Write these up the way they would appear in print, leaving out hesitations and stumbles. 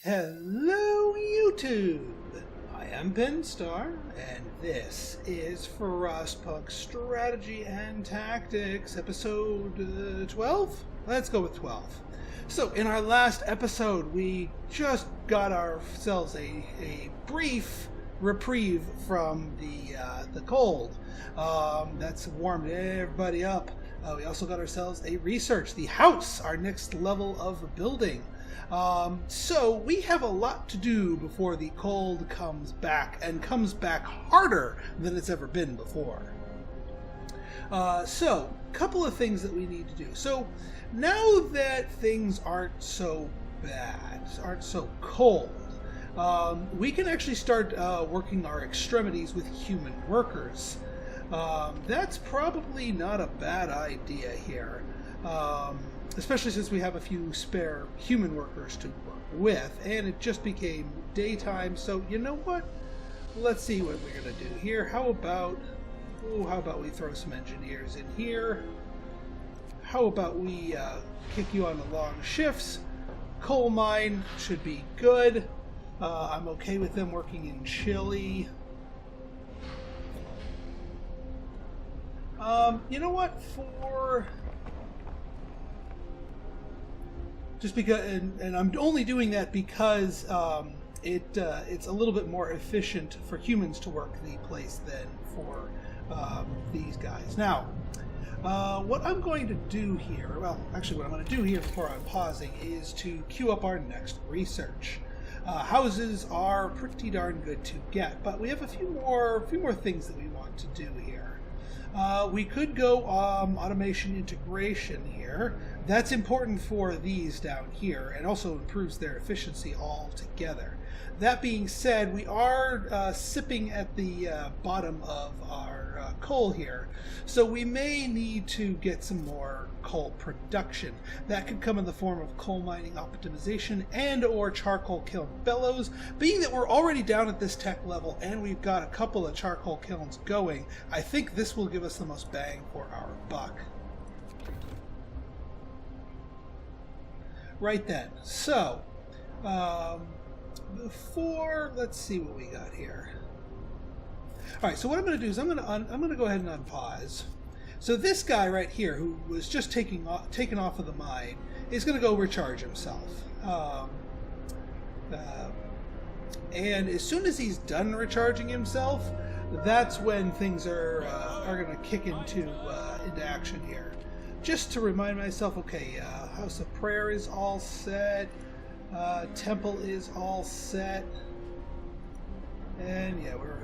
Hello, YouTube! I am Penstar, and this is Frostpunk Strategy and Tactics, episode 12? Let's go with 12. So, in our last episode, we just got ourselves a brief reprieve from the cold. That's warmed everybody up. We also got ourselves a research, the house, our next level of building. So we have a lot to do before the cold comes back, and comes back harder than it's ever been before. So, a couple of things that we need to do. So, now that things aren't so bad, aren't so cold, we can actually start working our extremities with human workers. That's probably not a bad idea here. Especially since we have a few spare human workers to work with, and it just became daytime, so you know what? Let's see what we're going to do here. How about we throw some engineers in here? How about we kick you on the long shifts? Coal mine should be good. I'm okay with them working in Chile. You know what? Just because, and I'm only doing that because it's a little bit more efficient for humans to work the place than for these guys. Now, what I'm going to do here, well, actually what I'm going to do here before I'm pausing is to queue up our next research. Houses are pretty darn good to get, but we have a few more things that we want to do here. We could go automation integration here. That's important for these down here, and also improves their efficiency altogether. That being said, we are sipping at the bottom of our coal here, so we may need to get some more coal production. That could come in the form of coal mining optimization and or charcoal kiln bellows. Being that we're already down at this tech level and we've got a couple of charcoal kilns going, I think this will give us the most bang for our buck. Right then, so let's see what we got here. All right, so what I'm going to do is I'm going to go ahead and unpause. So this guy right here, who was just taken off of the mine, is going to go recharge himself. And as soon as he's done recharging himself, that's when things are going to kick into action here. Just to remind myself, okay, House of Prayer is all set. Temple is all set. And yeah, we're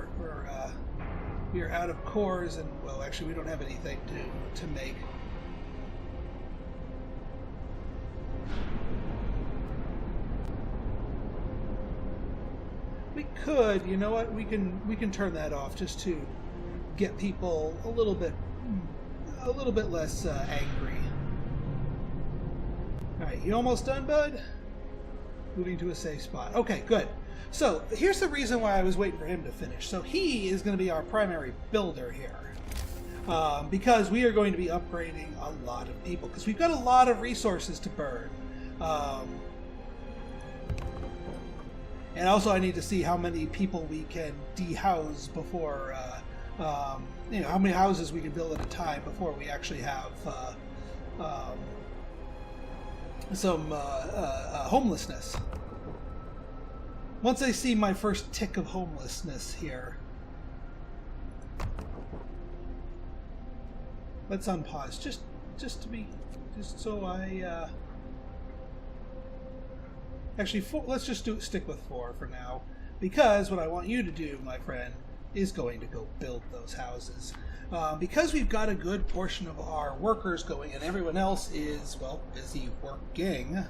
out of cores, and well, actually, we don't have anything to make. We could, you know what? We can turn that off just to get people a little bit less angry. All right, you almost done, bud? Moving to a safe spot. Okay, good. So here's the reason why I was waiting for him to finish. So he is going to be our primary builder here, because we are going to be upgrading a lot of people, because we've got a lot of resources to burn. And also I need to see how many people we can dehouse before, how many houses we can build at a time before we actually have some homelessness. Once I see my first tick of homelessness here. Let's unpause, just so I, actually, let's just stick with 4 for now, because what I want you to do, my friend, is going to go build those houses. Because we've got a good portion of our workers going and everyone else is, well, busy working,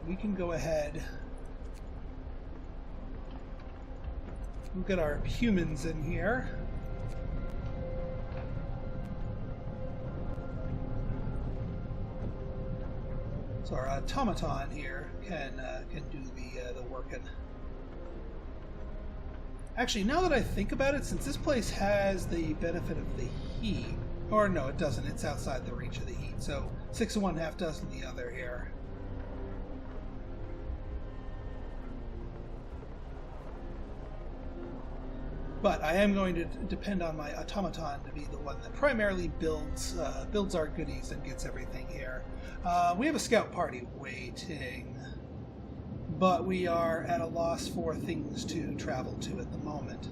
we can go ahead. We've got our humans in here. So our automaton here can do the working. Actually, now that I think about it, since this place has the benefit of the heat, or no, it doesn't. It's outside the reach of the heat. So 6 of one, half dozen the other here. But I am going to depend on my automaton to be the one that primarily builds our goodies and gets everything here. We have a scout party waiting, but we are at a loss for things to travel to at the moment.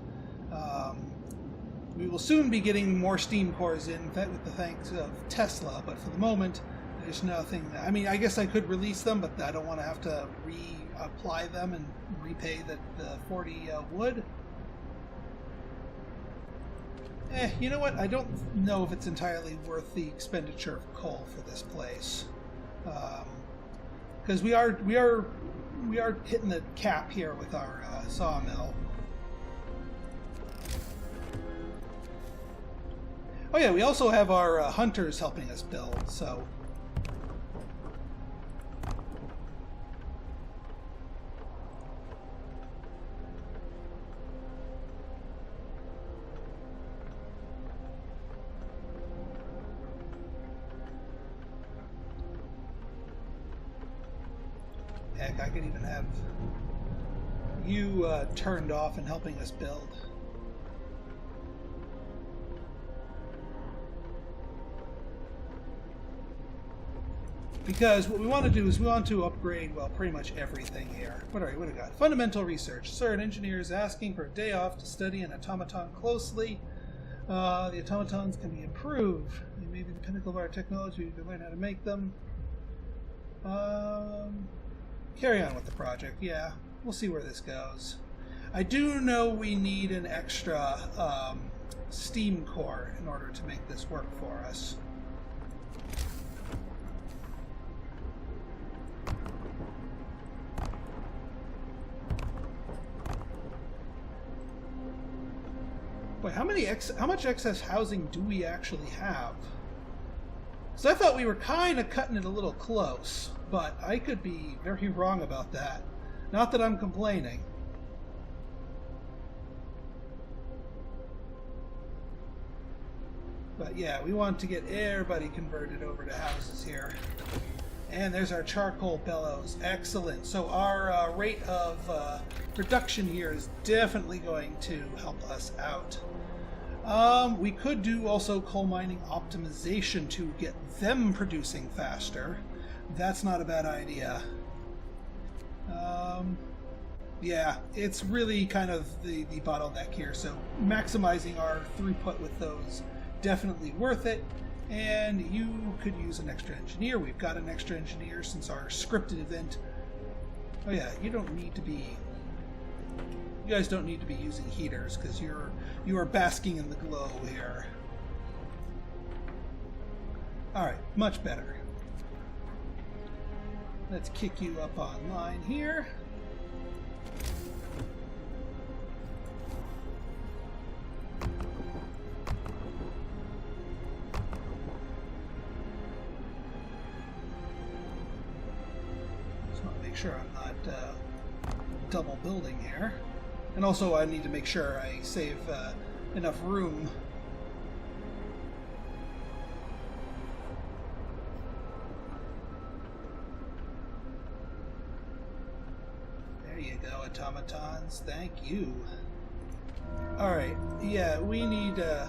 We will soon be getting more steam cores in with the thanks of Tesla, but for the moment, there's nothing. I mean, I guess I could release them, but I don't want to have to reapply them and repay the 40 wood. You know what? I don't know if it's entirely worth the expenditure of coal for this place, because we are hitting the cap here with our sawmill. Oh yeah, we also have our hunters helping us build, so. Heck, I could even have you turned off and helping us build. Because what we want to do is we want to upgrade, well, pretty much everything here. What have we got? Fundamental research. Sir, an engineer is asking for a day off to study an automaton closely. The automatons can be improved. They may be the pinnacle of our technology. We can learn how to make them. Carry on with the project. Yeah, we'll see where this goes. I do know we need an extra steam core in order to make this work for us. Wait, how much excess housing do we actually have? So I thought we were kind of cutting it a little close, but I could be very wrong about that. Not that I'm complaining. But yeah, we want to get everybody converted over to houses here. And there's our charcoal bellows. Excellent. So our rate of production here is definitely going to help us out. We could do also coal mining optimization to get them producing faster. That's not a bad idea. Yeah, it's really kind of the bottleneck here. So maximizing our throughput with those, definitely worth it. And you could use an extra engineer. We've got an extra engineer since our scripted event. Oh yeah, you don't need to be... You guys don't need to be using heaters because you are basking in the glow here. Alright, much better. Let's kick you up online here. Just want to make sure I'm not double building here. And also I need to make sure I save enough room. There you go, automatons. Thank you. Alright, yeah, we need... Gather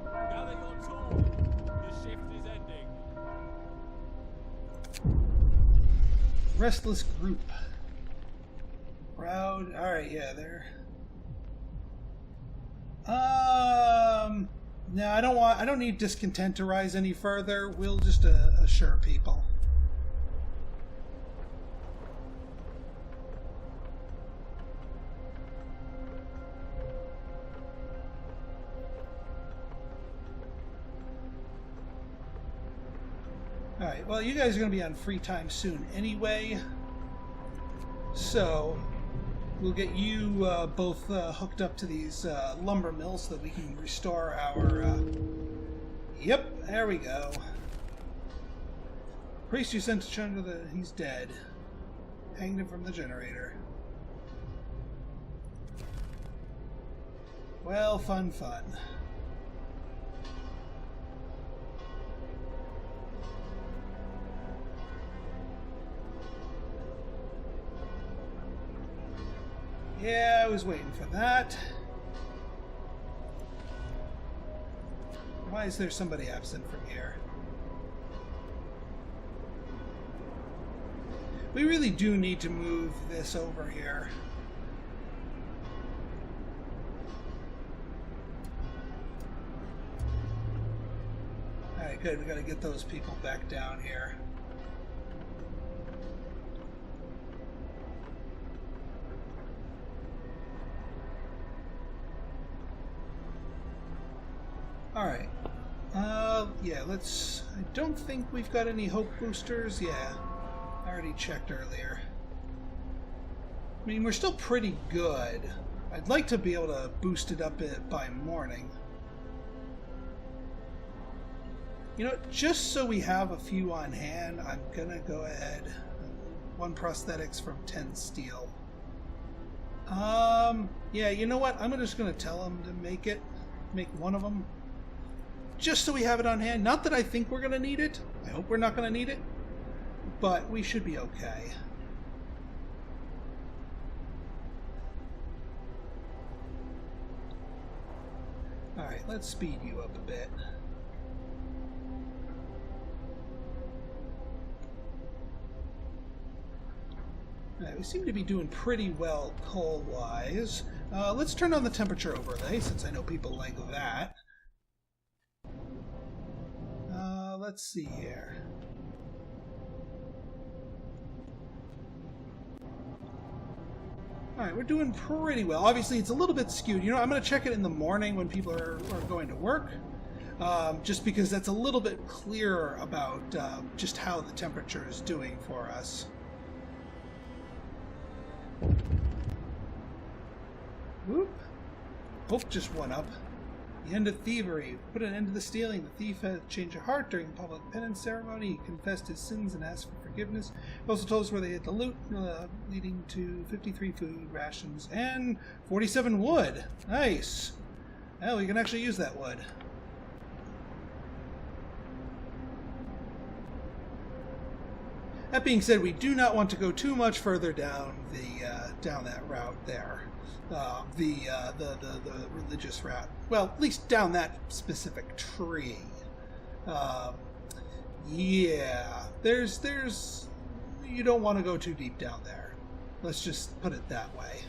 your tools. This shift is ending. Restless group. Proud. All right, yeah, there. No, I don't need discontent to rise any further. We'll just assure people. All right. Well, you guys are going to be on free time soon anyway, so. We'll get you both hooked up to these lumber mills so that we can restore our... Yep, there we go. Priest you sent to Chandra, he's dead. Hanged him from the generator. Well, fun. Yeah, I was waiting for that. Why is there somebody absent from here? We really do need to move this over here. Alright, good. We gotta get those people back down here. Alright. Yeah, let's... I don't think we've got any hope boosters. Yeah. I already checked earlier. I mean, we're still pretty good. I'd like to be able to boost it up by morning. You know, just so we have a few on hand, I'm gonna go ahead. 1 prosthetics from 10 steel. Yeah, you know what? I'm just gonna tell them to make one of them. Just so we have it on hand. Not that I think we're gonna need it. I hope we're not gonna need it. But we should be okay. Alright, let's speed you up a bit. Alright, we seem to be doing pretty well coal-wise. Let's turn on the temperature overlay, since I know people like that. Let's see here. Alright, we're doing pretty well. Obviously, it's a little bit skewed. You know, I'm going to check it in the morning when people are going to work. Just because that's a little bit clearer about just how the temperature is doing for us. Whoop. Hope just went up. The end of thievery. Put an end to the stealing. The thief had changed of heart during the public penance ceremony. He confessed his sins and asked for forgiveness. He also told us where they hid the loot, leading to 53 food rations and 47 wood. Nice. Well, we can actually use that wood. That being said, we do not want to go too much further down down that route there. The religious route. Well, at least down that specific tree. Yeah, there's you don't want to go too deep down there. Let's just put it that way.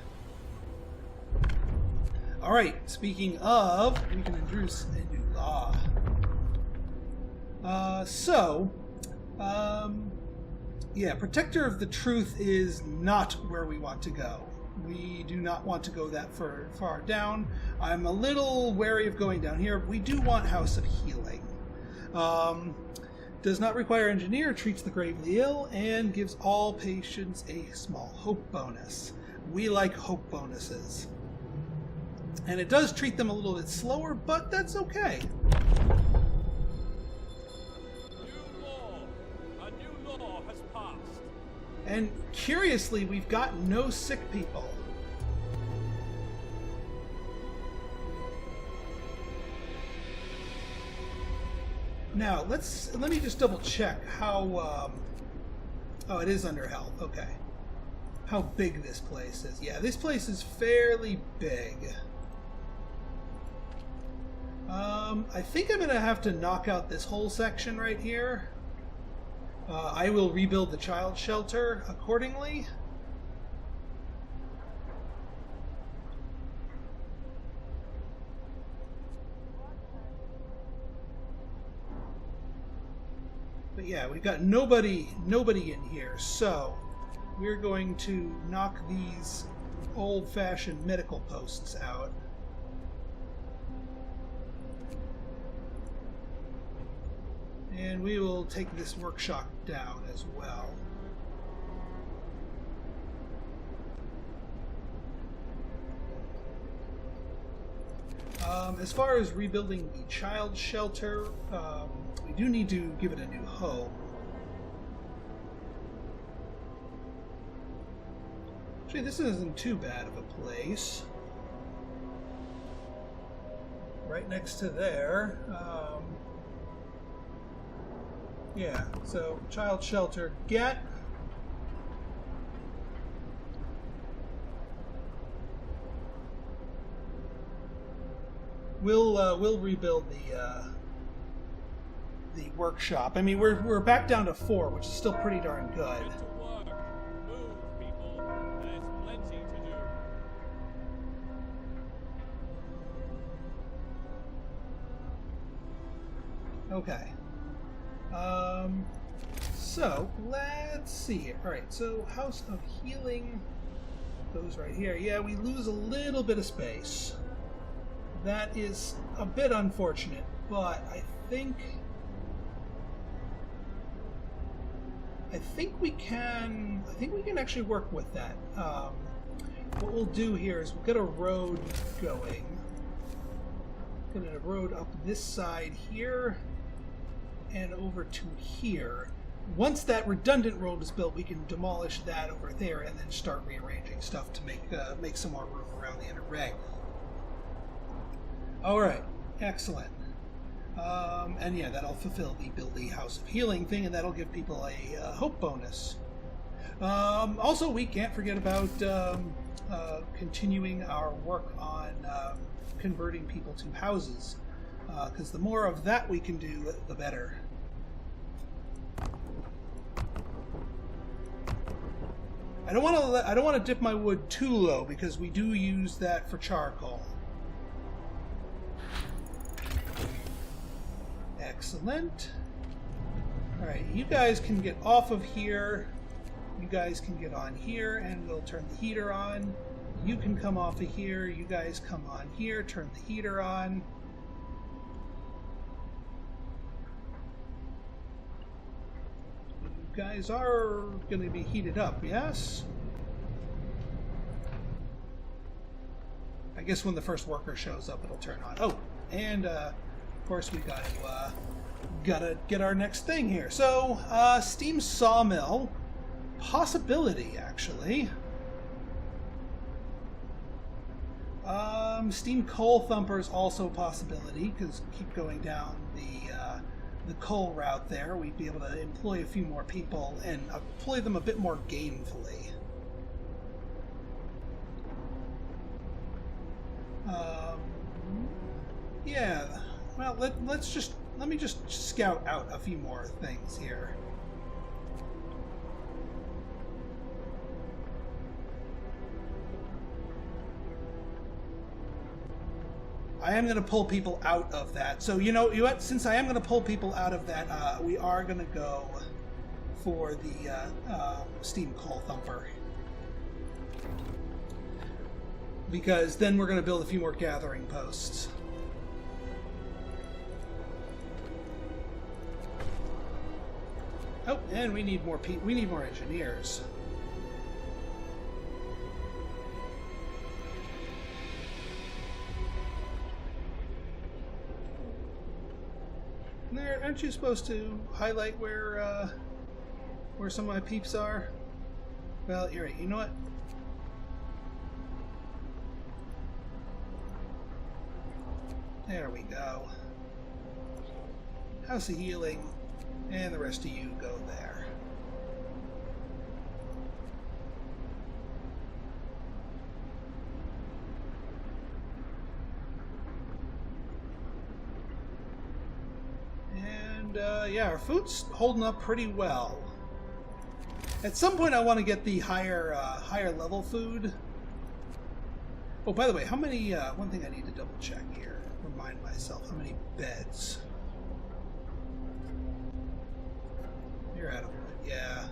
All right. Speaking of, we can introduce a new law. Yeah, Protector of the Truth is not where we want to go. We do not want to go that far down. I'm a little wary of going down here. We do want House of Healing. Does not require engineer, treats the gravely ill, and gives all patients a small hope bonus. We like hope bonuses. And it does treat them a little bit slower, but that's okay. And curiously, we've got no sick people. Now, let me just double check how, oh, it is under health, okay. How big this place is. Yeah, this place is fairly big. I think I'm gonna have to knock out this whole section right here. I will rebuild the child shelter accordingly. But yeah, we've got nobody in here, so we're going to knock these old-fashioned medical posts out. And we will take this workshop down as well. As far as rebuilding the child shelter, we do need to give it a new home. Actually, this isn't too bad of a place. Right next to there. Yeah, so child shelter get. We'll rebuild the workshop. I mean, we're back down to 4, which is still pretty darn good. Get to work. Move, people. There's plenty to do. Okay. So let's see here. All right. So House of Healing goes right here. Yeah, we lose a little bit of space. That is a bit unfortunate, but I think we can actually work with that. What we'll do here is we'll get a road going. Get a road up this side here and over to here. Once that redundant road is built, we can demolish that over there and then start rearranging stuff to make some more room around the inner ring. All right, excellent. And yeah, that'll fulfill the build the House of Healing thing, and that'll give people a hope bonus. Also, we can't forget about continuing our work on converting people to houses, because the more of that we can do, the better. I don't want to dip my wood too low because we do use that for charcoal. Excellent. Alright, you guys can get off of here. You guys can get on here, and we'll turn the heater on. You can come off of here. You guys come on here, turn the heater on. You guys are going to be heated up, yes? I guess when the first worker shows up, it'll turn on. Oh, and of course we gotta get our next thing here. So steam sawmill, possibility actually. Steam coal thumpers also a possibility, because keep going down the coal route there, we'd be able to employ a few more people and employ them a bit more gainfully. Yeah, well, let me just scout out a few more things here. I am going to pull people out of that. So, since I am going to pull people out of that, we are going to go for the steam coal thumper. Because then we're going to build a few more gathering posts. Oh, and we need more engineers. There, aren't you supposed to highlight where some of my peeps are? Well, you're right. You know what? There we go. House of Healing, and the rest of you go there. And yeah, our food's holding up pretty well. At some point, I want to get the higher level food. Oh, by the way, how many? One thing I need to double check here. Remind myself how many beds. You're out of wood, yeah.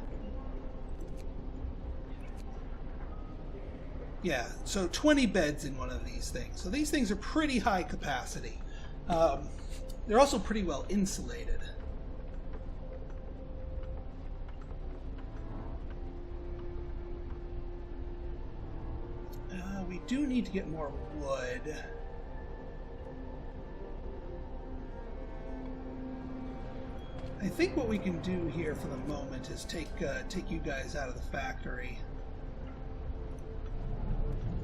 Yeah, so 20 beds in one of these things. So these things are pretty high capacity. They're also pretty well insulated. We do need to get more wood. I think what we can do here for the moment is take you guys out of the factory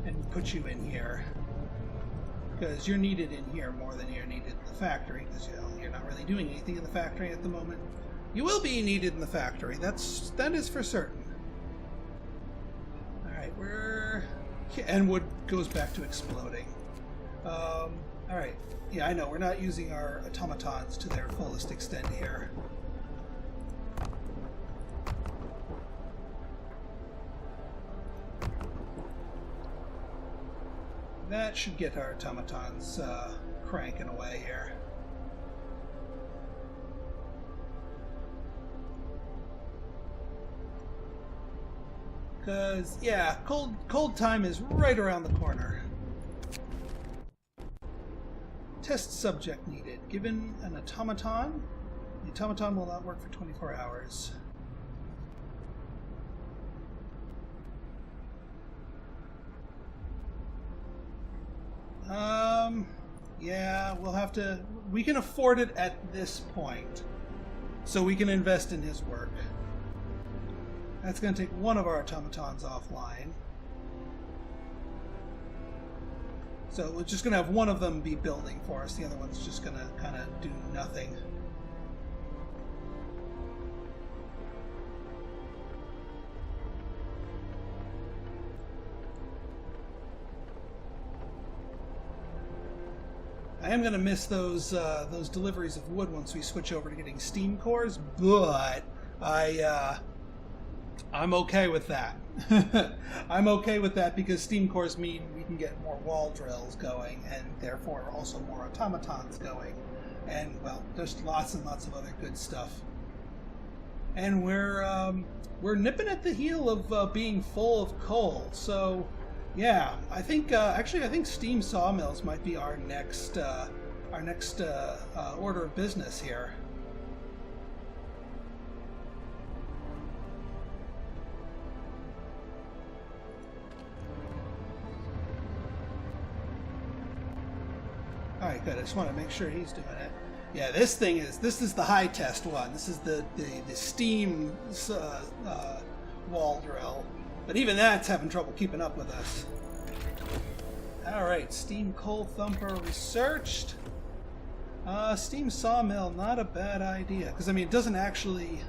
and put you in here, because you're needed in here more than you're needed in the factory, because you're not really doing anything in the factory at the moment. You will be needed in the factory. That is for certain. All right, and wood goes back to exploding. Alright. Yeah, I know. We're not using our automatons to their fullest extent here. That should get our automatons cranking away here. Because, yeah, cold time is right around the corner. Test subject needed. Given an automaton, the automaton will not work for 24 hours. Yeah, we'll have to... We can afford it at this point. So we can invest in his work. That's going to take one of our automatons offline. So we're just going to have one of them be building for us. The other one's just going to kind of do nothing. I am going to miss those deliveries of wood once we switch over to getting steam cores, but I'm okay with that. I'm okay with that because steam cores mean we can get more wall drills going and therefore also more automatons going. And, well, there's lots and lots of other good stuff. And we're nipping at the heel of being full of coal. So, yeah, I think actually I think steam sawmills might be our next order of business here. Alright, good. I just want to make sure he's doing it. Yeah, this is the high test one. This is the steam wall drill. But even that's having trouble keeping up with us. Alright, steam coal thumper researched. Steam sawmill, not a bad idea. Because, I mean, it doesn't actually...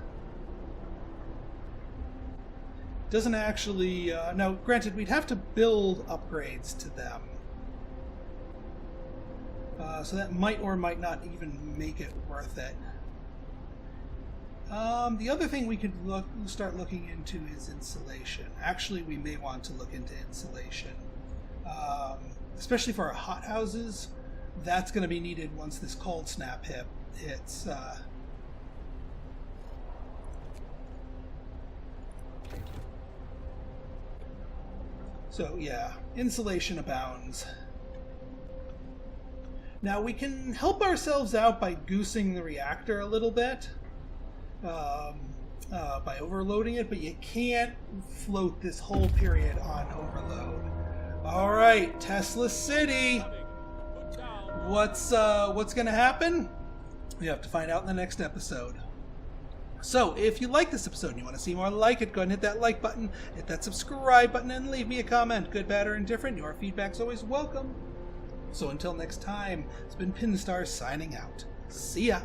now, granted, we'd have to build upgrades to them. So that might or might not even make it worth it. The other thing we could start looking into is insulation. Actually, we may want to look into insulation. Especially for our hothouses. That's going to be needed once this cold snap hits. So yeah, insulation abounds. Now we can help ourselves out by goosing the reactor a little bit, by overloading it, but you can't float this whole period on overload. All right, Tesla City. What's going to happen? We have to find out in the next episode. So, if you like this episode and you want to see more like it, go ahead and hit that like button, hit that subscribe button, and leave me a comment. Good, bad, or indifferent. Your feedback's always welcome. So until next time, it's been Pinstar signing out. See ya!